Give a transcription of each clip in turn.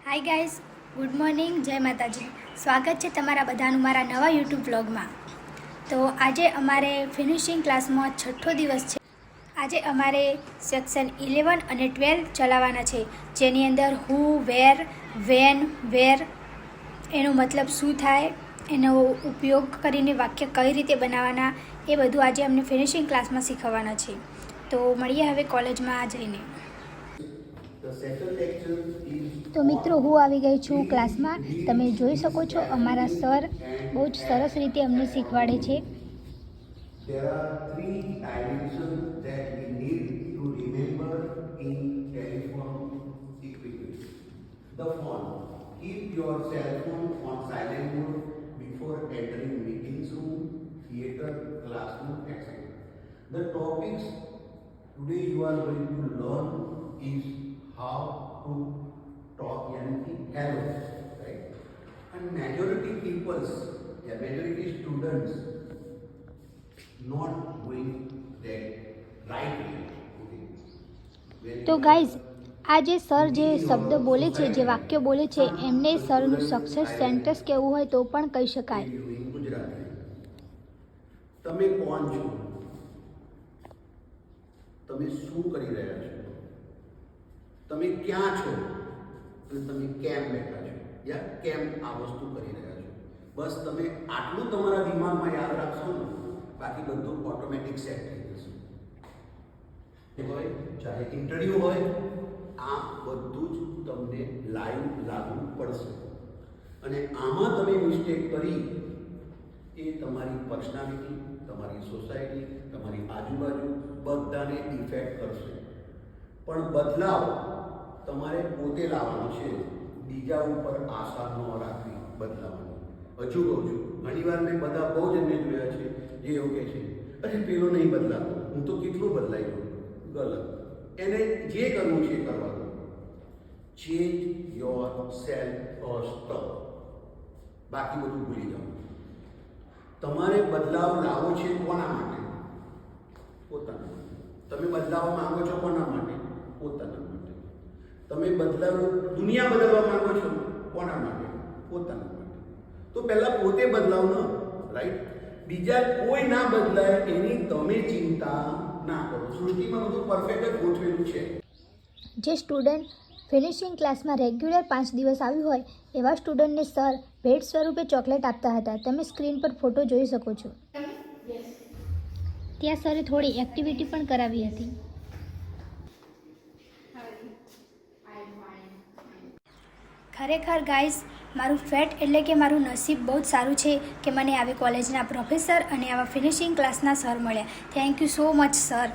Hi guys, good morning, જય માતાજી. સ્વાગત છે તમારા બધાનું મારા નવા યુટ્યુબ વ્લોગમાં. તો આજે અમારે ફિનિશિંગ ક્લાસમાં છઠ્ઠો દિવસ છે. આજે અમારે સેક્શન 11 અને 12 ચલાવવાના છે, જેની અંદર હુ, વેર, વેન, વેર એનો મતલબ શું થાય, એનો ઉપયોગ કરીને વાક્ય કઈ રીતે બનાવવાના, એ બધું આજે અમને ફિનિશિંગ ક્લાસમાં શીખવવાના છે. તો મળીએ હવે કોલેજમાં જઈને. તો મિત્રો, હું આવી ગઈ છું ક્લાસમાં. તમે જોઈ શકો છો અમારા સર બહુ જ સરસ રીતે અમને શીખવાડે છે. There are three dimensions that we need to remember in telephone equipment. The phone. Keep your cell phone on silent mode before entering meetings room, theater, classroom, etc. The topics today you are going to learn is how to talk, yani hello, right? And majority students not going that right way. Okay. તો guys, આ જે sir જે શબ્દ બોલે છે, જે વાક્ય બોલે છે, એમને સરનું સક્સેસ સેન્ટેન્સ કહેવું હોય તો પણ કહી શકાય. ગુજરાતી. તમે કોણ છો? તમે શું કરી રહ્યા છો? તમે ક્યાં છો? અને તમે કેમ બેઠા છો? યા કેમ આ વસ્તુ કરી રહ્યા છો? બસ તમે આટલું તમારા દિમાગમાં યાદ રાખશો ને, બાકી બધું ઓટોમેટિક સેટ થઈ જશે. હોય ચાહે ઇન્ટરવ્યુ હોય, આ બધું જ તમને લાઈવ લાગુ પડશે. અને આમાં તમે મિસ્ટેક કરી એ તમારી પર્સનાલિટી, તમારી સોસાયટી, તમારી આજુબાજુ બધાને ઇફેક્ટ કરશે. પણ બદલાવ તમારે પોતે લાવવાનો છે, બીજા ઉપર આશા ન રાખવી બદલાવાની. હજુ કહું છું, ઘણીવાર મેં બધા બહુ જ એમને જોયા છે જે એવું કહે છે, અરે પેલો નહીં બદલાતો, હું તો કેટલું બદલાઈ ગયો. ગલત. એને જે કરવું છે એ કરવા દો. Change your self first. બાકી બધું ભૂલી જાઓ. તમારે બદલાવ લાવવો છે કોના માટે? પોતાના માટે. તમે બદલાવ માંગો છો કોના માટે? પોતાના માટે. તમે બદલાવ દુનિયા બદલવા માંગો છો કોના માટે? પોતાના માટે. તો પહેલા પોતે બદલાવ ન, રાઈટ? બીજા કોઈ ના બદલાય એની તમે ચિંતા ના કરો. સૃષ્ટિમાં બધું પરફેક્ટ જ ગોઠવેલું છે. જે સ્ટુડન્ટ ફિનિશિંગ ક્લાસમાં રેગ્યુલર 5 દિવસ આવ્યું હોય એવા સ્ટુડન્ટને સર ભેટ સ્વરૂપે ચોકલેટ આપતા હતા. તમે સ્ક્રીન પર ફોટો જોઈ શકો છો. ત્યાં સરે થોડી એક્ટિવિટી પણ કરાવી હતી. ખરેખર ગાઈઝ, મારું ફેટ એટલે કે મારું નસીબ બહુ જ સારું છે કે મને આવી કોલેજના પ્રોફેસર અને આવા ફિનિશિંગ ક્લાસના સર મળ્યા. Thank you so much sir.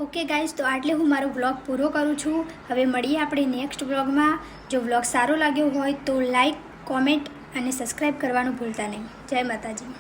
Okay guys, તો આટલે હું મારો વ્લોગ પૂરો કરું છું. હવે મળીએ આપણે નેક્સ્ટ વ્લોગમાં. જો વ્લોગ સારો લાગ્યો હોય તો લાઈક, કોમેન્ટ અને સબસ્ક્રાઈબ કરવાનું ભૂલતા નહીં. જય માતાજી.